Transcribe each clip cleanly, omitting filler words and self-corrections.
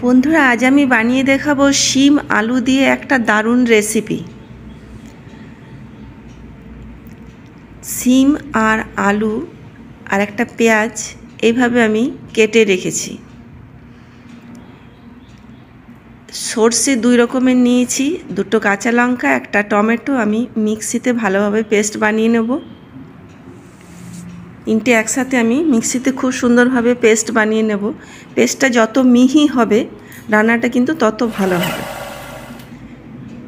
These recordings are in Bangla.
বন্ধুরা, আজ আমি বানিয়ে দেখাবো শিম আলু দিয়ে একটা দারুণ রেসিপি। শিম আর আলু আর একটা পেঁয়াজ এইভাবে আমি কেটে রেখেছি। সর্ষে 2 রকমের নিয়েছি, 2টো কাঁচা লঙ্কা, একটা টমেটো আমি মিক্সিতে ভালোভাবে পেস্ট বানিয়ে নেব। 3টে একসাথে আমি মিক্সিতে খুব সুন্দরভাবে পেস্ট বানিয়ে নেব। পেস্টটা যত মিহি হবে রান্নাটা কিন্তু তত ভালো হবে।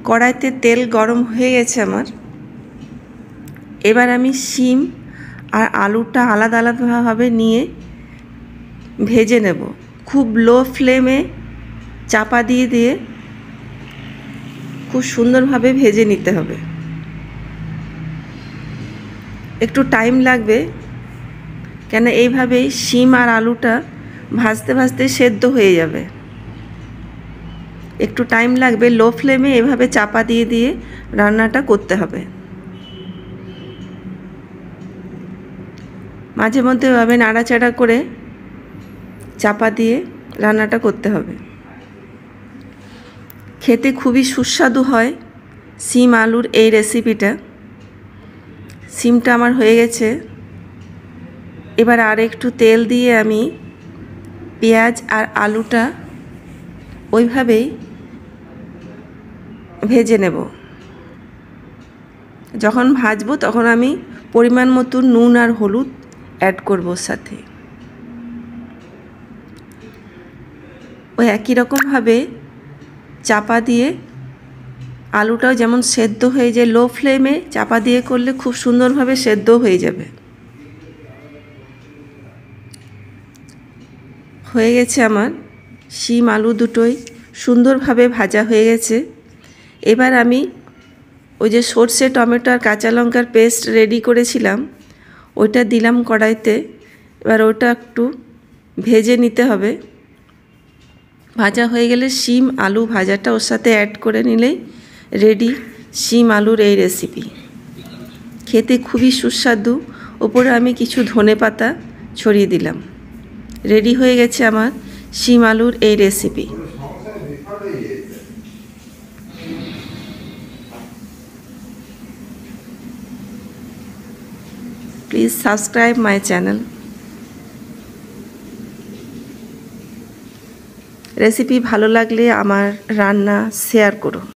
কড়াইতে তেল গরম হয়ে গেছে আমার। এবার আমি শিম আর আলুটা আলাদা আলাদাভাবে নিয়ে ভেজে নেব। খুব লো ফ্লেমে চাপা দিয়ে দিয়ে খুব সুন্দরভাবে ভেজে নিতে হবে। একটু টাইম লাগবে, কেন এইভাবেই শিম আর আলুটা ভাজতে ভাজতে সেদ্ধ হয়ে যাবে। একটু টাইম লাগবে, লো ফ্লেমে এভাবে চাপা দিয়ে দিয়ে রান্নাটা করতে হবে। মাঝে মধ্যে এভাবে নাড়াচাড়া করে চাপা দিয়ে রান্নাটা করতে হবে। খেতে খুবই সুস্বাদু হয় শিম আলুর এই রেসিপিটা। শিমটা আমার হয়ে গেছে। এবার আর একটু তেল দিয়ে আমি পেঁয়াজ আর আলুটা ওইভাবেই ভেজে নেব। যখন ভাজবো তখন আমি পরিমাণ মতো নুন আর হলুদ অ্যাড করব সাথে। ওই একই রকমভাবে চাপা দিয়ে আলুটাও যেমন সেদ্ধ হয়ে যায়, লো ফ্লেমে চাপা দিয়ে করলে খুব সুন্দরভাবে সেদ্ধ হয়ে যাবে। হয়ে গেছে আমার শিম আলু দুটোই সুন্দরভাবে ভাজা হয়ে গেছে। এবার আমি ওই যে সর্ষে, টমেটো আর কাঁচা লঙ্কার পেস্ট রেডি করেছিলাম ওইটা দিলাম কড়াইতে। এবার ওটা একটু ভেজে নিতে হবে। ভাজা হয়ে গেলে শিম আলু ভাজাটা ওর সাথে অ্যাড করে নিলেই রেডি শিম আলুর এই রেসিপি। খেতে খুবই সুস্বাদু। ওপরে আমি কিছু ধনেপাতা ছড়িয়ে দিলাম। রেডি হয়ে গেছে আমার শিম আলুর এই recipe. Please subscribe my channel. Recipe ভালো লাগলে আমার রান্না শেয়ার করো।